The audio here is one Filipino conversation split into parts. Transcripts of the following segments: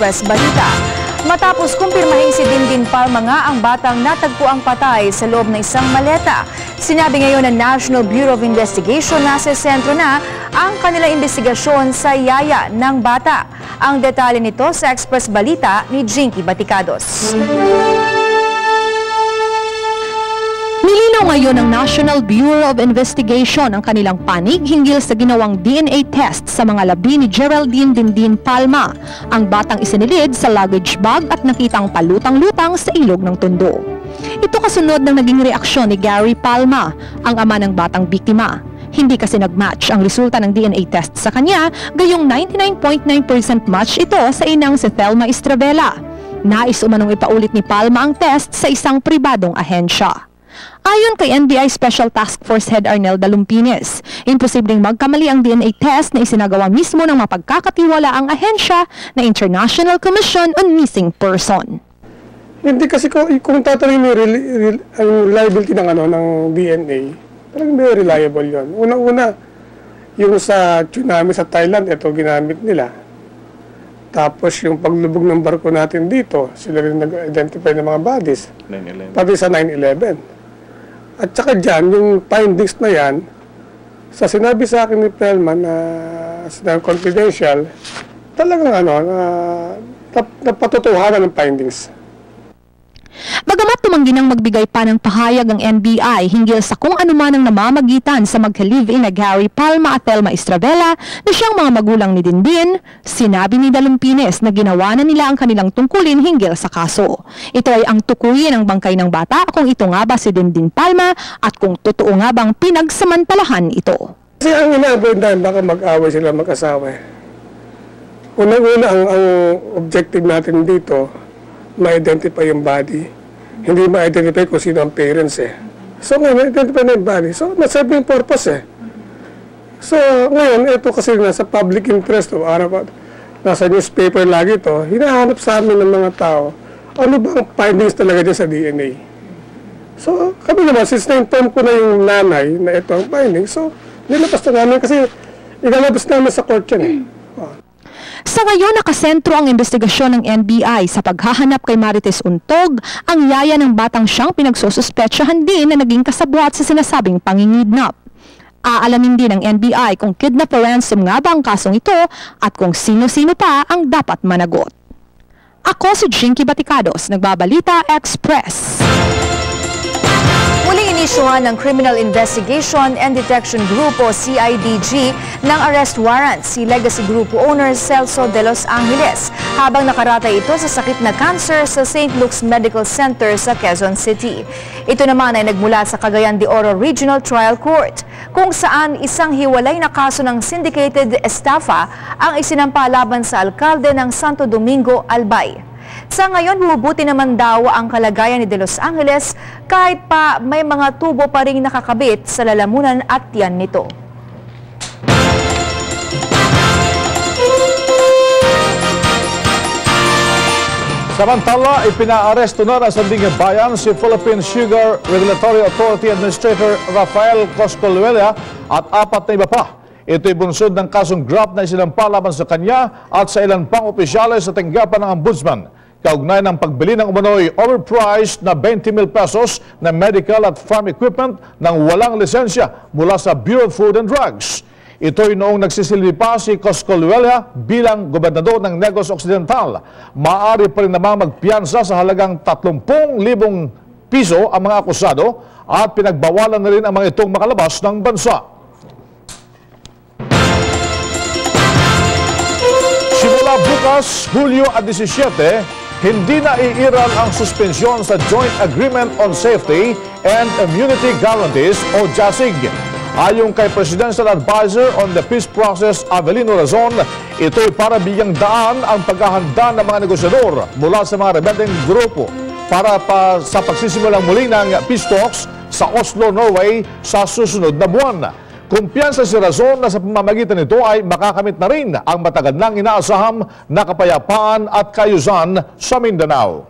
Express Balita. Matapos kumpirmahin si Dindin Palma nga ang batang natagpuang patay sa loob ng isang maleta. Sinabi ngayon ng National Bureau of Investigation na sa sentro na ang kanilang investigasyon sa yaya ng bata. Ang detalye nito sa Express Balita ni Jinky Baticados. Nilinaw ngayon ng National Bureau of Investigation ang kanilang panig hinggil sa ginawang DNA test sa mga labi ni Geraldine Dindin Palma. Ang batang isinilid sa luggage bag at nakitang palutang-lutang sa ilog ng Tondo. Ito kasunod ng naging reaksyon ni Gary Palma, ang ama ng batang biktima. Hindi kasi nag-match ang resulta ng DNA test sa kanya, gayong 99.9% match ito sa inang si Thelma Estrabela. Nais umanong ipaulit ni Palma ang test sa isang pribadong ahensya. Ayon kay NBI Special Task Force Head Arnelda Lumpines, imposibleng magkamali ang DNA test na isinagawa mismo ng mapagkakatiwalaang ahensya na International Commission on Missing Person. Hindi kasi kung tatanungin mo ang reliability ng DNA, talagang very reliable yun. Una-una, yung sa tsunami sa Thailand, ito ginamit nila. Tapos yung paglubog ng barko natin dito, sila rin nag-identify ng mga bodies. 9/11. Pati sa 9/11. At saka dyan, yung findings na yan, sa sinabi sa akin ni Pelman na confidential, talagang napatutuhanan ng findings. Bagamat tumanggi nang magbigay pa ng pahayag ang NBI hinggil sa kung ano man ang namamagitan sa magka-live-in na Gary Palma at Thelma Estrabela na siyang mga magulang ni Dindin, sinabi ni Dalumpines na ginawa na nila ang kanilang tungkulin hinggil sa kaso. Ito ay ang tukuyin ng bangkay ng bata kung ito nga ba si Dindin Palma at kung totoo nga bang pinagsamantalahan ito. Kasi ang inaabot dahil baka mag-away sila mag-asawa. Unang-una ang objective natin dito, ma-identify yung body. Hindi ma-identify kung sino ang parents So ngayon, ma-identify na yung body. So nasabi yung purpose So ngayon, ito kasi nasa public interest nasa newspaper lagi ito, hinahanap sa amin ng mga tao, ano ba ang findings talaga dyan sa DNA? So kami naman, since na-inform ko na yung nanay na ito ang findings, so nilabas na namin kasi ilalabas namin sa court yan Sa ngayon, nakasentro ang investigasyon ng NBI sa paghahanap kay Marites Untog, ang yaya ng batang siyang pinagsususpetsahan din na naging kasabwat sa sinasabing pangingidnap. Aalamin din ng NBI kung kidnap or ransom nga ba ang kasong ito at kung sino-sino pa ang dapat managot. Ako si Jinky Baticados, Nagbabalita Express. Muling inisyuhan ng Criminal Investigation and Detection Group o CIDG ng arrest warrant si Legacy Group owner Celso de Los Angeles habang nakaratay ito sa sakit na cancer sa St. Luke's Medical Center sa Quezon City. Ito naman ay nagmula sa Cagayan de Oro Regional Trial Court kung saan isang hiwalay na kaso ng syndicated estafa ang isinampa laban sa alkalde ng Santo Domingo, Albay. Sa ngayon, bumubuti naman daw ang kalagayan ni De Los Angeles kahit pa may mga tubo pa ring nakakabit sa lalamunan at tiyan nito. Samantala, ipinaaresto na ng Sandigan Bayan si Philippine Sugar Regulatory Authority Administrator Rafael Coscoluela at 4 na iba pa. Ito'y bunsod ng kasong graft na isinampa laban sa kanya at sa ilan pang opisyales sa tanggapan ng ombudsman. Kaugnay ng pagbili ng umano'y overpriced na 20,000 pesos na medical at farm equipment ng walang lisensya mula sa Bureau of Food and Drugs. Ito'y noong nagsisilbi pa si Coscoluela bilang gobernador ng Negros Occidental. Maaari pa rin namang magpiyansa sa halagang 30,000 piso ang mga akusado at pinagbawalan na rin ang mga itong makalabas ng bansa. Simula bukas, Hulyo 17, hindi na iiral ang suspensyon sa Joint Agreement on Safety and Immunity Guarantees o JASIG. Ayon kay Presidential Advisor on the Peace Process, Avelino Razon, ito'y para bigyang daan ang paghahanda ng mga negosyador mula sa mga rebeleng grupo para sa pagsisimulang muli ng peace talks sa Oslo, Norway sa susunod na buwan. Kumpiyansa si Razon na sa pamamagitan nito ay makakamit na rin ang matagal nang inaasahang na kapayapaan at kaayusan sa Mindanao.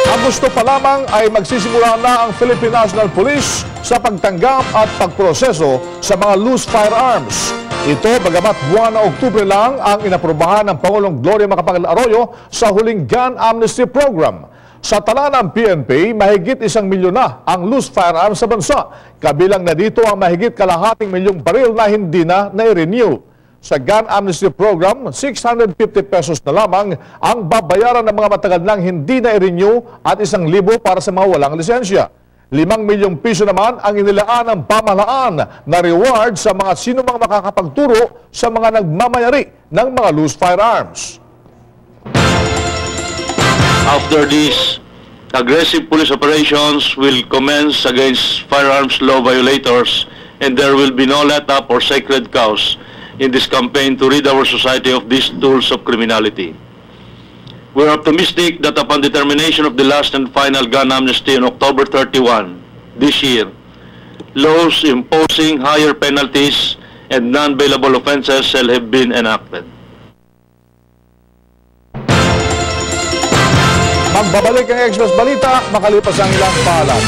Agosto pa lamang ay magsisimula na ang Philippine National Police sa pagtanggap at pagproseso sa mga loose firearms. Ito bagamat buwan ng Oktubre lang ang inaprubahan ng Pangulong Gloria Macapagal Arroyo sa huling gun amnesty program. Sa tala ng PNP, mahigit 1 milyon na ang loose firearms sa bansa. Kabilang na dito ang mahigit kalahating milyong baril na hindi na na-renew. Sa gun amnesty program, 650 pesos na lamang ang babayaran ng mga matagal nang hindi na-renew at 1,000 para sa mga walang lisensya. 5 milyong piso naman ang inilaan ng pamahalaan na reward sa mga sinumang makakapagturo sa mga nagmamayari ng mga loose firearms. After this, aggressive police operations will commence against firearms law violators, and there will be no let-up or sacred cows in this campaign to rid our society of these tools of criminality. We are optimistic that upon determination of the last and final gun amnesty on October 31 this year, laws imposing higher penalties and non-bailable offenses shall have been enacted. Magbabalik ang Express Balita makalipas ang ilang paalam.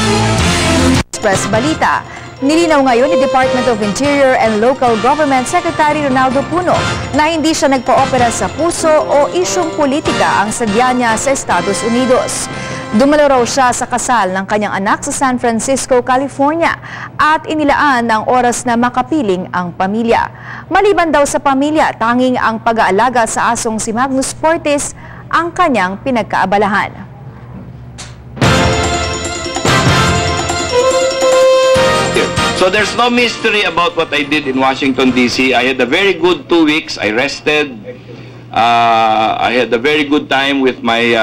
Express Balita. Nilinaw ngayon ni Department of Interior and Local Government Secretary Ronaldo Puno na hindi siya nagpa-opera sa puso o isyong politika ang sadya niya sa Estados Unidos. Dumalo raw siya sa kasal ng kanyang anak sa San Francisco, California at inilaan ang oras na makapiling ang pamilya. Maliban daw sa pamilya, tanging ang pag-aalaga sa asong si Magnus Fortes ang kanyang pinagkaabalahan. So there's no mystery about what I did in Washington, D.C. I had a very good 2 weeks. I rested. I had a very good time with my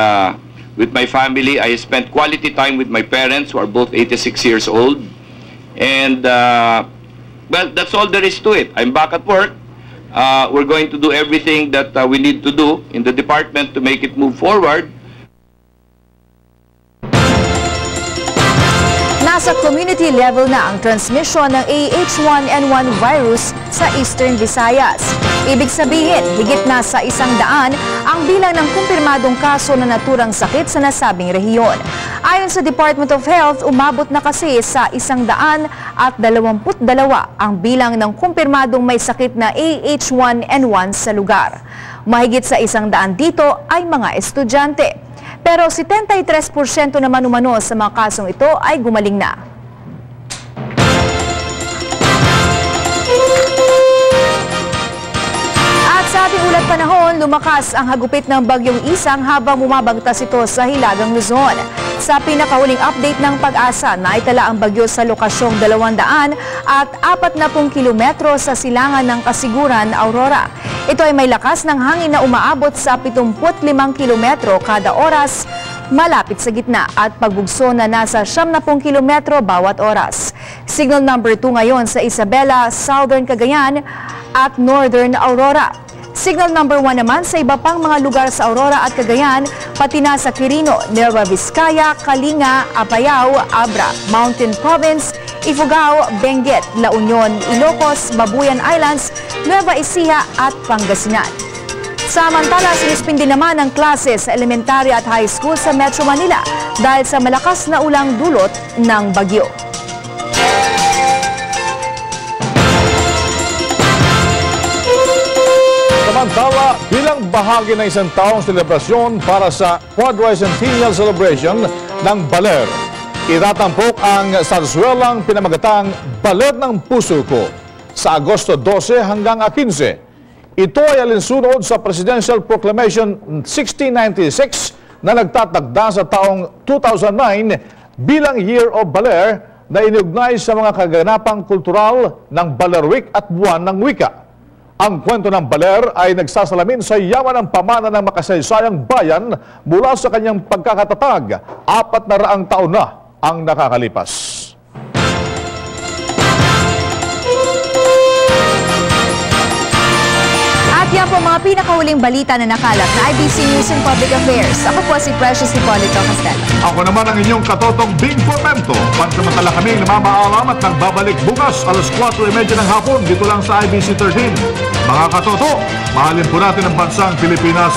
family. I spent quality time with my parents, who are both 86 years old. And, well, that's all there is to it. I'm back at work. We're going to do everything that we need to do in the department to make it move forward. Nasa community level na ang transmission ng H1N1 virus sa Eastern Visayas. Ibig sabihin, higit na sa 100 ang bilang ng kumpirmadong kaso na naturang sakit sa nasabing rehiyon. Ayon sa Department of Health, umabot na kasi sa 122 ang bilang ng kumpirmadong may sakit na H1N1 sa lugar. Mahigit sa 100 dito ay mga estudyante. Pero 73% naman umano sa mga kasong ito ay gumaling na. At sa ating ulat panahon, lumakas ang hagupit ng bagyong Isang habang bumabagtas ito sa Hilagang Luzon. Sa pinakahuling update ng Pag-asa, naitala ang bagyo sa lokasyong 200 at 40 kilometro sa silangan ng Kasiguran, Aurora. Ito ay may lakas ng hangin na umaabot sa 75 kilometro kada oras malapit sa gitna at pagbugso na nasa 70 kilometro bawat oras. Signal number 2 ngayon sa Isabela, Southern Cagayan at Northern Aurora. Signal number 1 naman sa iba pang mga lugar sa Aurora at Cagayan, pati na sa Quirino, Nueva Vizcaya, Kalinga, Apayao, Abra, Mountain Province, Ifugao, Benguet, La Union, Ilocos, Babuyan Islands, Nueva Ecija at Pangasinan. Samantala, sinuspindi naman ang klase sa elementary at high school sa Metro Manila dahil sa malakas na ulang dulot ng bagyo. Samantala, bilang bahagi ng isang taong selebrasyon para sa Quadricentennial Celebration ng Baler, itatampok ang sarsuelang pinamagatang Baler ng Puso Ko sa Agosto 12 hanggang 15. Ito ay alinsunod sa Presidential Proclamation 1696 na nagtatagda sa taong 2009 bilang Year of Baler na iniugnay sa mga kaganapang kultural ng Baler Week at Buwan ng Wika. Ang kwento ng Baler ay nagsasalamin sa yaman ng pamana ng makasaysayang bayan mula sa kanyang pagkakatatag. 400 taon na ang nakakalipas. At yan po mga pinakahuling balita na nakalap na IBC News and Public Affairs. Ako po si Precious Hipolito Castelo. Ako naman ang inyong katotong Bing Formento. Pansamantala kaming namamaalam at nagbabalik bukas alas 4:30 ng hapon dito lang sa IBC 13. Mga katoto, mahalin po natin ang bansang Pilipinas.